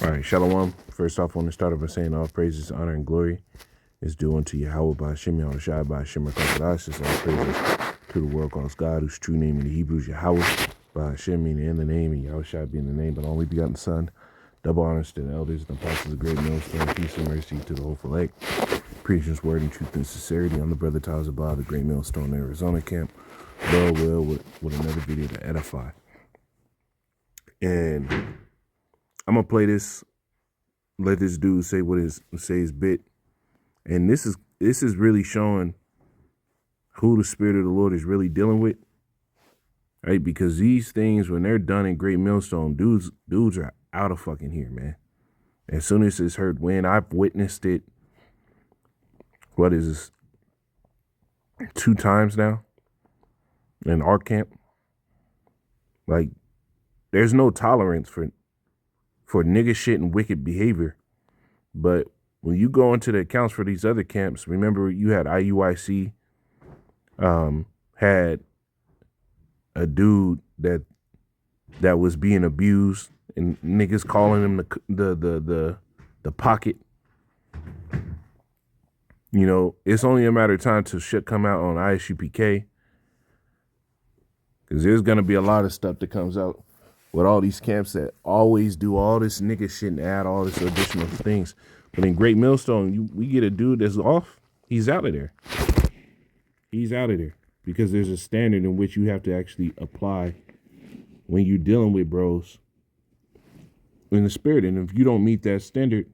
All right, Shalom. First off, I want to start off by saying all praises, honor, and glory is due unto Yahweh by Hashem, Yahweh Shai by Hashem, Rakakadash. All praises to the world calls God, whose true name in the Hebrew is Yahweh, by Hashem meaning in the name, and Yahweh Shai being the name, but only begotten Son. Double honors to the elders and apostles of the great millstone, peace and mercy to the whole elect. Preaching his word in truth and sincerity. I'm the brother Tazabah, the great millstone Arizona camp. Well, with another video to edify. And I'm gonna play this. Let this dude say his bit, and this is really showing who the Spirit of the Lord is really dealing with, right? Because these things, when they're done in Great Millstone, dudes are out of fucking here, man. As soon as it's heard when I've witnessed it, what is this? 2 times now in our camp. Like, there's no tolerance for nigga shit and wicked behavior. But when you go into the accounts for these other camps, remember you had IUIC, had a dude that was being abused and niggas calling him the pocket. You know, it's only a matter of time till shit come out on ISUPK. Because there's going to be a lot of stuff that comes out with all these camps that always do all this nigga shit and add all this additional things. But in Great Millstone, we get a dude that's off, he's out of there. He's out of there. Because there's a standard in which you have to actually apply when you're dealing with bros in the Spirit. And if you don't meet that standard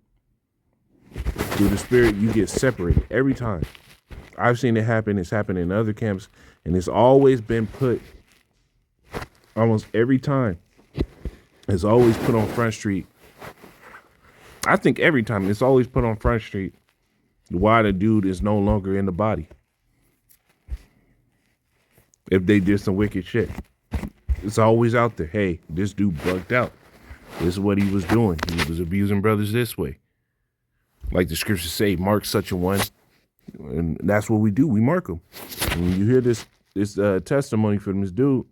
through the Spirit, you get separated every time. I've seen it happen. It's happened in other camps. And it's always been put, almost every time, it's always put on Front Street. I think every time it's always put on Front Street why the dude is no longer in the body. If they did some wicked shit. It's always out there. Hey, this dude bugged out. This is what he was doing. He was abusing brothers this way. Like the scriptures say, mark such a one. And that's what we do. We mark them. And when you hear this testimony from this dude,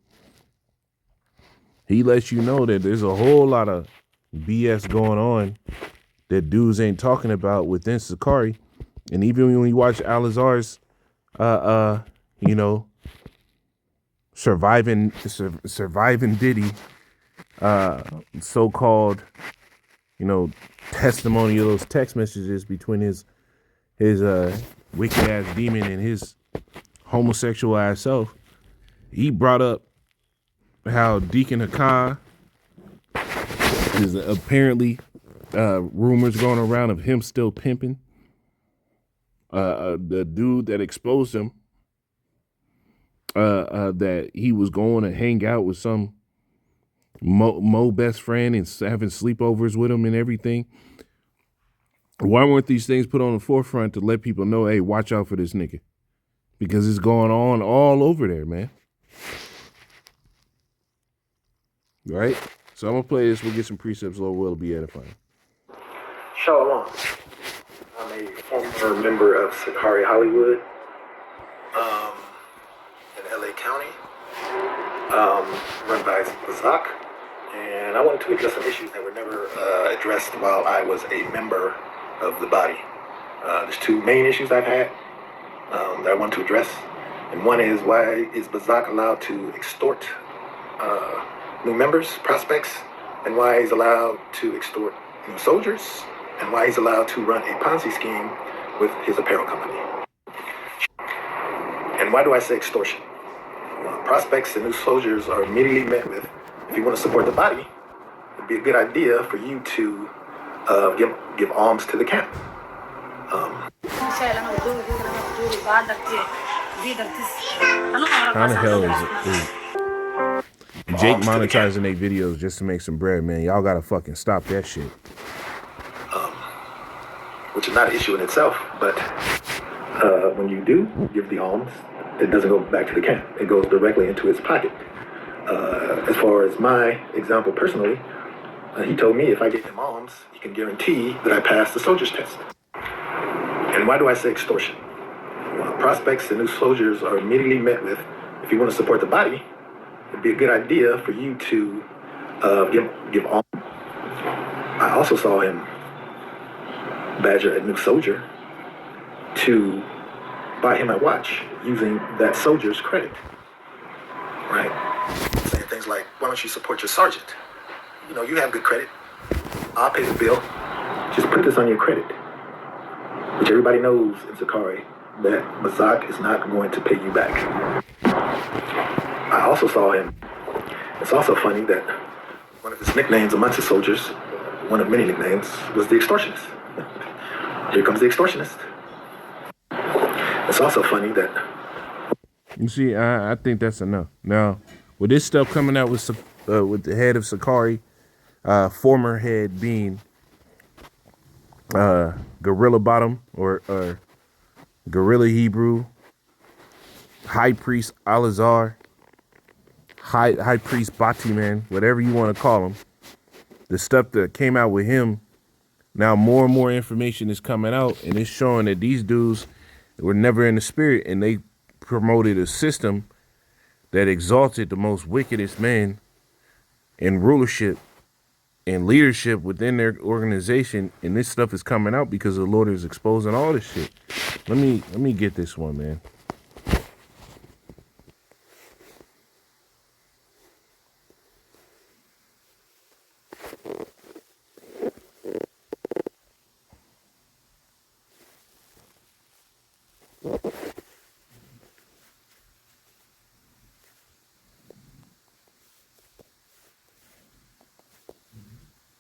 he lets you know that there's a whole lot of BS going on that dudes ain't talking about within Sakari. And even when you watch Alazar's, surviving Diddy, so-called, testimony of those text messages between his wicked ass demon and his homosexual ass self, he brought up how Deacon Hakai is apparently rumors going around of him still pimping. The dude that exposed him, that he was going to hang out with some Mo best friend and having sleepovers with him and everything. Why weren't these things put on the forefront to let people know, hey, watch out for this nigga? Because it's going on all over there, man. Right? So I'm going to play this. We'll get some precepts. Lord will be edifying. Shalom. I'm a former member of Sakari Hollywood in LA County, run by Bazak. And I wanted to address some issues that were never addressed while I was a member of the body. There's 2 main issues I've had that I want to address. And one is, why is Bazak allowed to extort new members, prospects, and why he's allowed to extort new soldiers, and why he's allowed to run a Ponzi scheme with his apparel company. And why do I say extortion? Prospects and new soldiers are immediately met with, if you want to support the body, it'd be a good idea for you to give alms to the camp. How the hell is Jake monetizing their videos just to make some bread, man? Y'all gotta fucking stop that shit. Which is not an issue in itself, but when you do give the alms, it doesn't go back to the camp. It goes directly into his pocket. As far as my example personally, he told me if I get him alms, he can guarantee that I pass the soldier's test. And why do I say extortion? Prospects and new soldiers are immediately met with, if you want to support the body, it'd be a good idea for you to give alms. I also saw him badger a new soldier to buy him a watch using that soldier's credit. Right? Saying things like, why don't you support your sergeant? You know, you have good credit. I'll pay the bill. Just put this on your credit. Which everybody knows in Sakari that Mazak is not going to pay you back. I also saw him. It's also funny that one of his nicknames amongst the soldiers, one of many nicknames, was the extortionist. Here comes the extortionist. It's also funny that... You see, I think that's enough. Now, with this stuff coming out with the head of Sakari, former head being Gorilla Bottom or Gorilla Hebrew, High Priest Alazar, High Priest Bati, man, whatever you want to call him. The stuff that came out with him, now more and more information is coming out, and it's showing that these dudes were never in the spirit, and they promoted a system that exalted the most wickedest men in rulership and leadership within their organization, and this stuff is coming out because the Lord is exposing all this shit. Let me get this one, man.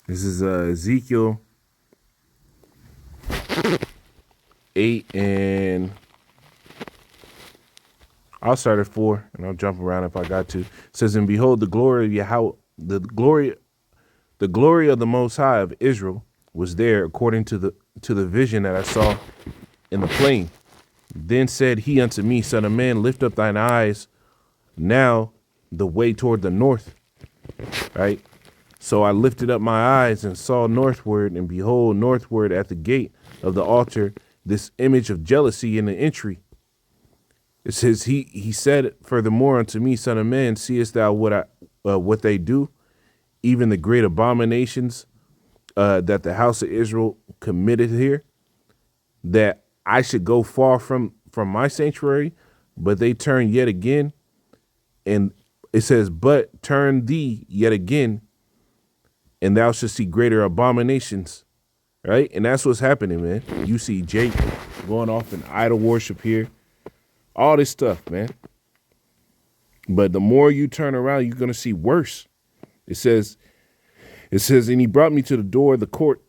This is Ezekiel 8, and I'll start at 4, and I'll jump around if I got to. It says, and behold, the glory of Yahweh, the glory of the Most High of Israel was there, according to the vision that I saw in the plain. Then said he unto me, Son of man, lift up thine eyes now the way toward the north. Right? So I lifted up my eyes and saw northward, and behold, northward at the gate of the altar, this image of jealousy in the entry. It says, he said furthermore unto me, Son of man, seest thou what they do, even the great abominations that the house of Israel committed here, that I should go far from my sanctuary, but they turn yet again. And it says, but turn thee yet again, and thou shalt see greater abominations, right? And that's what's happening, man. You see Jake going off in idol worship here, all this stuff, man. But the more you turn around, you're going to see worse. It says, and he brought me to the door of the court,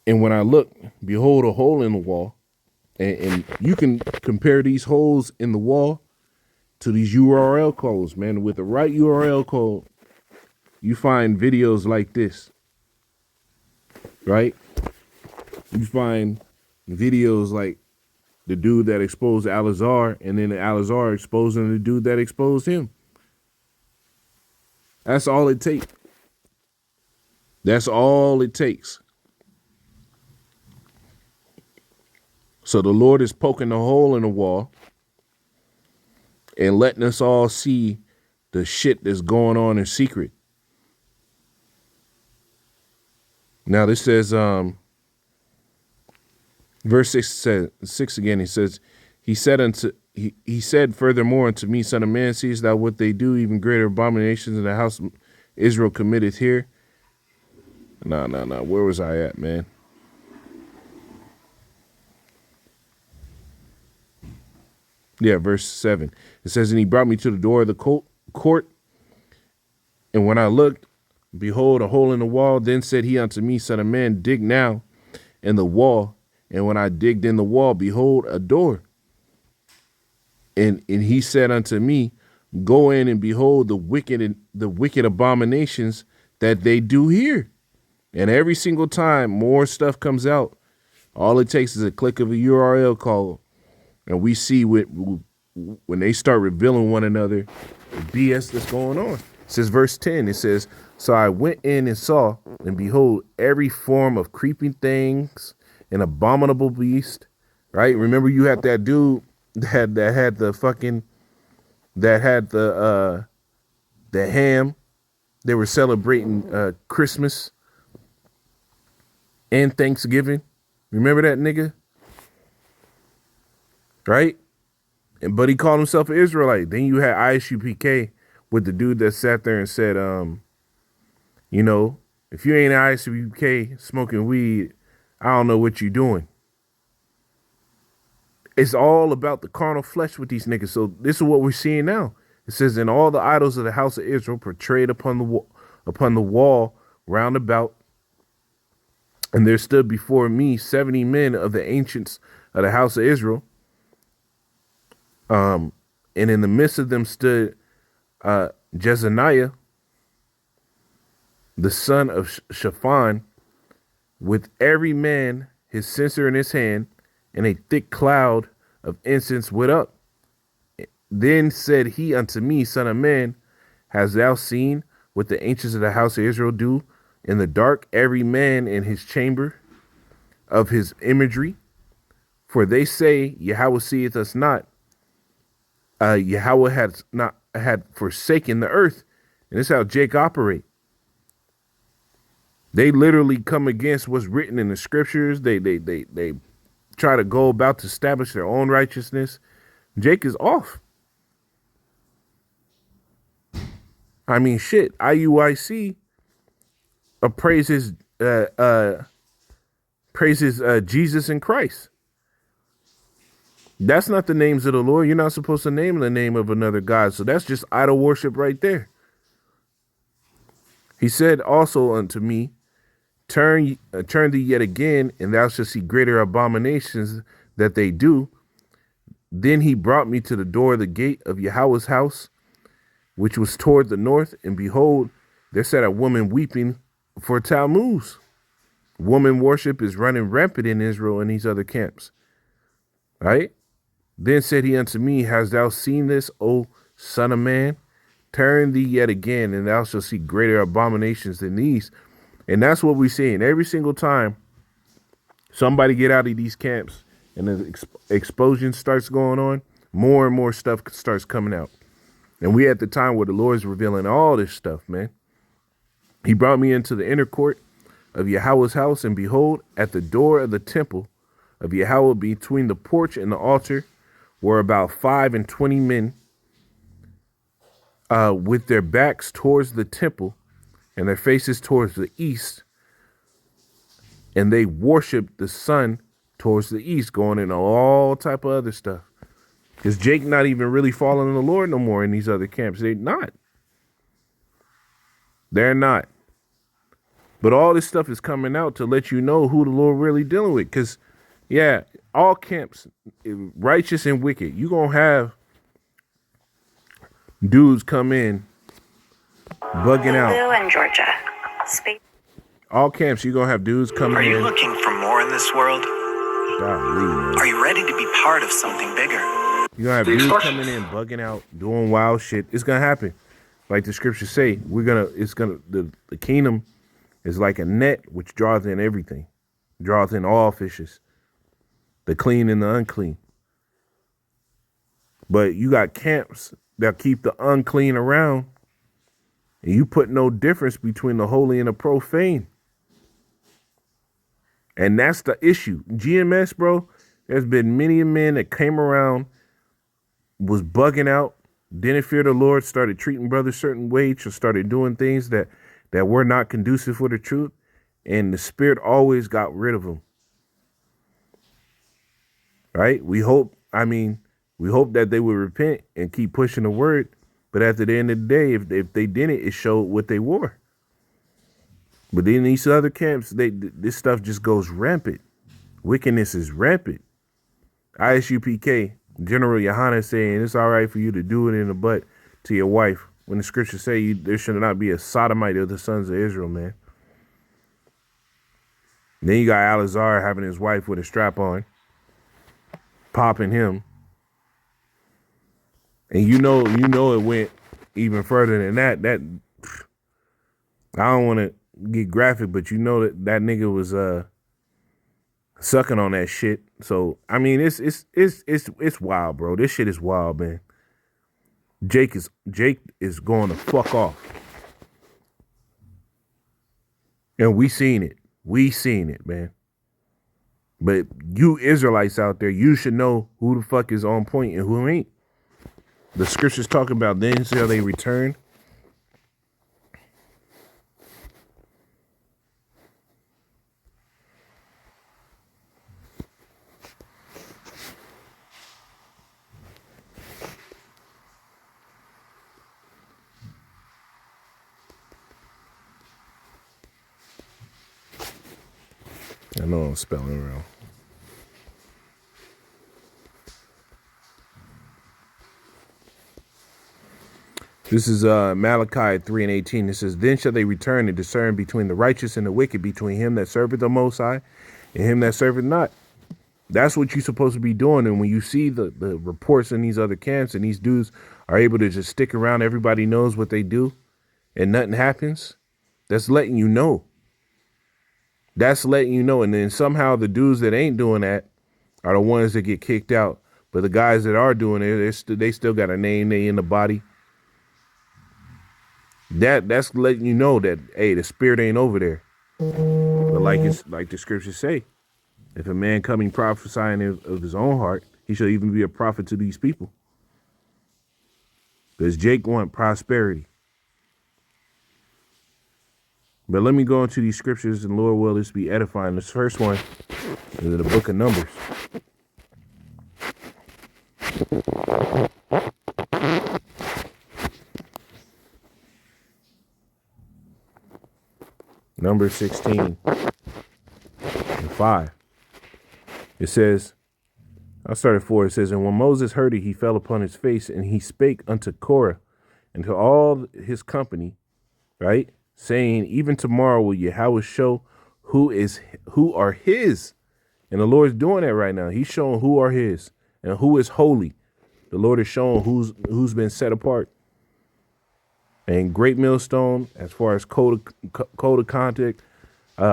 and when I looked, behold, a hole in the wall. And you can compare these holes in the wall to these URL codes, man. With the right URL code, you find videos like this, right? You find videos like the dude that exposed Alazar, and then Alazar exposing the dude that exposed him. That's all it takes. That's all it takes. So the Lord is poking a hole in the wall and letting us all see the shit that's going on in secret. Now this says, verse 6 again, he says, he said furthermore unto me, Son of man, seest thou what they do, even greater abominations in the house of Israel committed here? No. Where was I at, man? Yeah, verse 7. It says, and he brought me to the door of the court, and when I looked, behold, a hole in the wall. Then said he unto me, Son of man, dig now in the wall. And when I digged in the wall, behold, a door. And he said unto me, go in and behold the wicked abominations that they do here. And every single time more stuff comes out, all it takes is a click of a URL call, and we see when they start revealing one another the BS that's going on. It says verse 10, it says, so I went in and saw, and behold, every form of creeping things, an abominable beast, right? Remember, you had that dude that had the ham. They were celebrating Christmas and Thanksgiving. Remember that nigga? Right? But he called himself an Israelite. Then you had ISUPK with the dude that sat there and said, you know, if you ain't ISUPK smoking weed, I don't know what you doing. It's all about the carnal flesh with these niggas. So this is what we're seeing now. It says, "And all the idols of the house of Israel portrayed upon the wall round about, and there stood before me 70 men of the ancients of the house of Israel. And in the midst of them stood Jezaniah, the son of Shaphan, with every man his censer in his hand, and a thick cloud of incense went up. Then said he unto me, Son of man, hast thou seen what the ancients of the house of Israel do in the dark, every man in his chamber of his imagery? For they say, Yahweh seeth us not. Yahweh had forsaken the earth. And this is how Jake operate. They literally come against what's written in the scriptures. They try to go about to establish their own righteousness. Jake is off. I mean, shit. IUIC praises Jesus and Christ. That's not the names of the Lord. You're not supposed to name the name of another God. So that's just idol worship right there. He said also unto me, Turn thee yet again, and thou shalt see greater abominations that they do. Then he brought me to the door of the gate of Yahweh's house, which was toward the north, and behold, there sat a woman weeping for Tammuz. Woman worship is running rampant in Israel and these other camps. Right? Then said he unto me, Hast thou seen this, O son of man? Turn thee yet again, and thou shalt see greater abominations than these. And that's what we're seeing every single time somebody get out of these camps and the explosion starts going on, more and more stuff starts coming out. And we at the time where the Lord's revealing all this stuff, man. He brought me into the inner court of Yahweh's house, and behold, at the door of the temple of Yahweh, between the porch and the altar, were about 25 men with their backs towards the temple and their faces towards the east, and they worshiped the sun towards the east, going into all type of other stuff. Because Jake not even really following the Lord no more in these other camps. They're not. They're not. But all this stuff is coming out to let you know who the Lord really dealing with. Because, yeah, all camps, righteous and wicked, you're going to have dudes come in bugging out. Lulu and Georgia. All camps, you're going to have dudes coming in. Are you looking for more in this world? Golly, are you ready to be part of something bigger? You're going to have dudes coming in, bugging out, doing wild shit. It's going to happen. Like the scriptures say, the kingdom is like a net which draweth in everything, draweth in all fishes, the clean and the unclean. But you got camps that keep the unclean around, and you put no difference between the holy and the profane. And that's the issue. GMS, bro, there's been many men that came around, was bugging out, didn't fear the Lord, started treating brothers certain ways, or started doing things that were not conducive for the truth. And the Spirit always got rid of them. Right? We hope that they would repent and keep pushing the word. But at the end of the day, if they didn't, it showed what they were. But then these other camps, this stuff just goes rampant. Wickedness is rampant. ISUPK, General Yohana saying it's all right for you to do it in the butt to your wife, when the scriptures say there should not be a sodomite of the sons of Israel, man. And then you got Alazar having his wife with a strap on, popping him. And you know it went even further than that. That I don't want to get graphic, but you know that nigga was sucking on that shit. So I mean, it's wild, bro. This shit is wild, man. Jake is going to fuck off, and we seen it. We seen it, man. But you Israelites out there, you should know who the fuck is on point and who ain't. The scriptures talk about then shall they return. I know I'm spelling wrong. This is Malachi 3:18. It says, then shall they return and discern between the righteous and the wicked, between him that serveth the Most High and him that serveth not. That's what you're supposed to be doing. And when you see the reports in these other camps and these dudes are able to just stick around, everybody knows what they do and nothing happens, that's letting you know. That's letting you know. And then somehow the dudes that ain't doing that are the ones that get kicked out. But the guys that are doing it, they still got a name, they in the body. That's letting you know that, hey, the spirit ain't over there. But like the scriptures say, if a man coming prophesying of his own heart, he shall even be a prophet to these people. Because Jake want prosperity. But let me go into these scriptures, and Lord will this be edifying. This first one is in the book of Numbers. Numbers 16:5. It says, I started 4. It says, and when Moses heard it, he fell upon his face, and he spake unto Korah and to all his company, right? Saying, even tomorrow will Yahweh show who are his. And the Lord's doing that right now. He's showing who are his and who is holy. The Lord is showing who's been set apart. And great millstone, as far as code of conduct,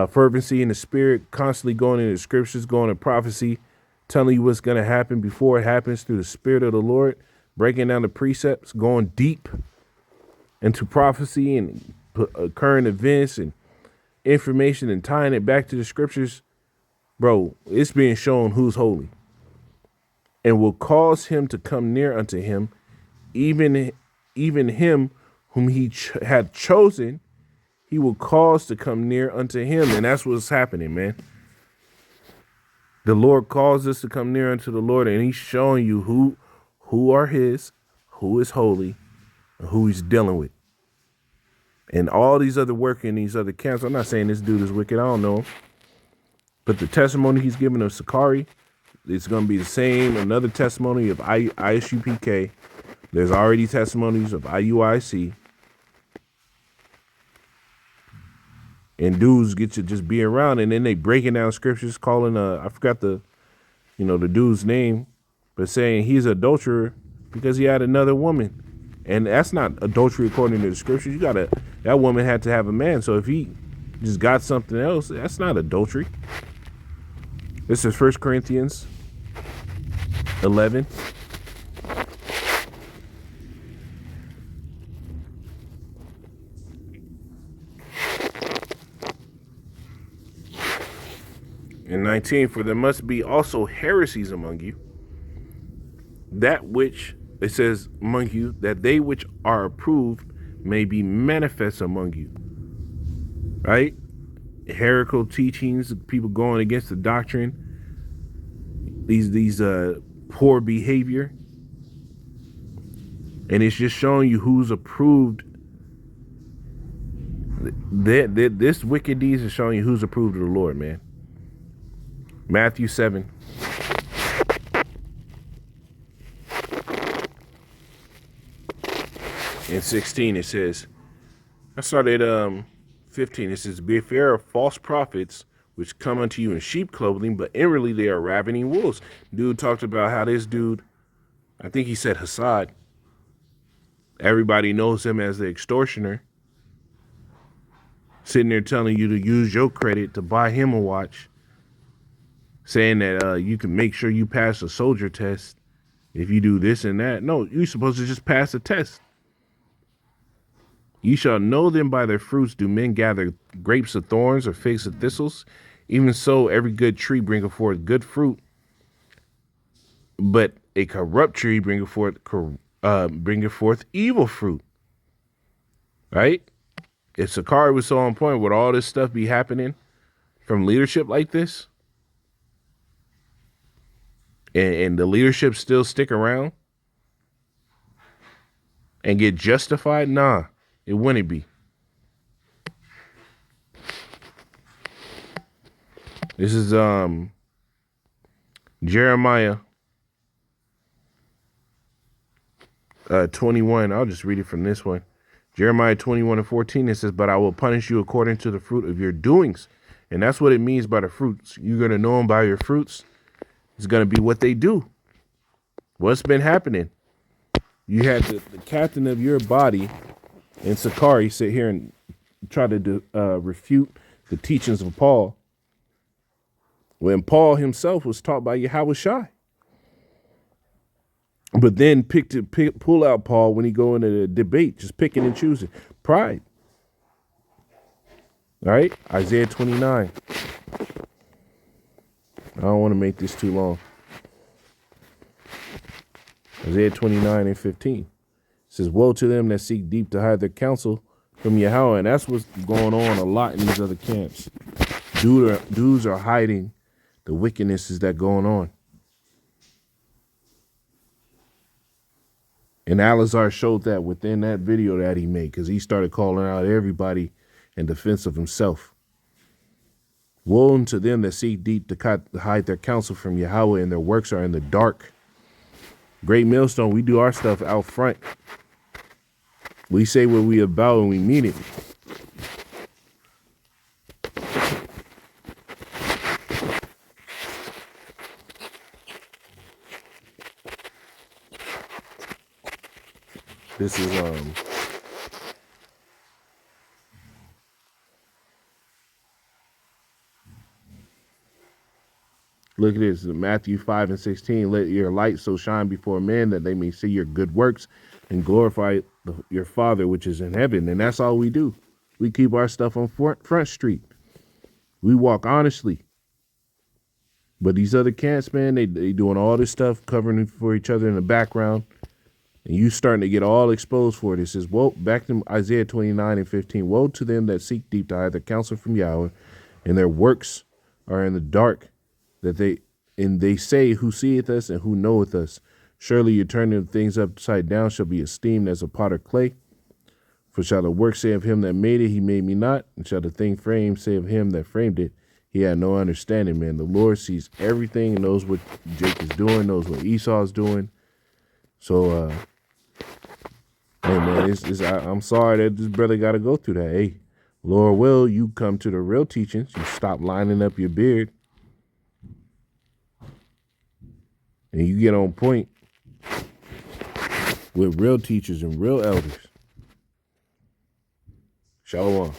fervency in the spirit, constantly going into the scriptures, going to prophecy, telling you what's going to happen before it happens through the spirit of the Lord, breaking down the precepts, going deep into prophecy and current events and information and tying it back to the scriptures. Bro, it's being shown who's holy and will cause him to come near unto him, even him whom he had chosen, he will cause to come near unto him. And that's what's happening, man. The Lord calls us to come near unto the Lord, and he's showing you who are his, who is holy, and who he's dealing with. And all these other work in these other camps, I'm not saying this dude is wicked, I don't know him. But the testimony he's given of Sakari, it's going to be the same. Another testimony of ISUPK. There's already testimonies of IUIC. And dudes get to just be around, and then they breaking down scriptures, calling I forgot the dude's name, but saying he's an adulterer because he had another woman, and that's not adultery according to the scriptures. That woman had to have a man. So if he just got something else, that's not adultery. This is 1 Corinthians 11. And 19, for there must be also heresies among you, that which, it says, among you, that they which are approved may be manifest among you. Right? Heretical teachings, people going against the doctrine, these poor behavior. And it's just showing you who's approved. This wicked deeds is showing you who's approved of the Lord, man. Matthew 7. And 16, it says, I started 15. It says, beware of false prophets which come unto you in sheep clothing, but inwardly they are ravening wolves. Dude talked about how this dude, I think he said Hassad, everybody knows him as the extortioner, sitting there telling you to use your credit to buy him a watch, saying that you can make sure you pass a soldier test if you do this and that. No, you're supposed to just pass a test. Ye shall know them by their fruits. Do men gather grapes of thorns or figs of thistles? Even so, every good tree bringeth forth good fruit, but a corrupt tree bringeth forth evil fruit. Right? If Sakari was so on point, would all this stuff be happening from leadership like this? And the leadership still stick around and get justified? Nah, it wouldn't be. This is Jeremiah 21. I'll just read it from this one. Jeremiah 21:14. It says, but I will punish you according to the fruit of your doings. And that's what it means by the fruits. You're going to know them by your fruits. It's going to be what they do. What's been happening? You had the captain of your body and Sakari sit here and try to refute the teachings of Paul, when Paul himself was taught by Yahweh Shai. But then pull out Paul when he go into the debate, just picking and choosing. Pride. All right, Isaiah 29. I don't want to make this too long. Isaiah 29:15. It says, woe to them that seek deep to hide their counsel from Yahweh. And that's what's going on a lot in these other camps. Dudes are hiding the wickednesses that going on. And Alizar showed that within that video that he made, because he started calling out everybody in defense of himself. Woe unto them that seek deep to hide their counsel from Yahweh, and their works are in the dark. Great Millstone, we do our stuff out front. We say what we about and we mean it. This is look at this, Matthew 5:16. Let your light so shine before men that they may see your good works and glorify your Father which is in heaven. And that's all we do. We keep our stuff on front street. We walk honestly. But these other camps, man, they doing all this stuff, covering for each other in the background. And you starting to get all exposed for it. It says, woe, back to Isaiah 29:15. Woe to them that seek deep to hide their counsel from Yahweh, and their works are in the dark, that they say, who seeth us and who knoweth us? Surely your turning things upside down shall be esteemed as a potter clay. For shall the work say of him that made it, he made me not? And shall the thing framed say of him that framed it, he had no understanding, man. The Lord sees everything and knows what Jake is doing, knows what Esau is doing. So, hey, man, I'm sorry that this brother got to go through that. Hey, Lord will, you come to the real teachings. You stop lining up your beard. And you get on point with real teachers and real elders. Shalom.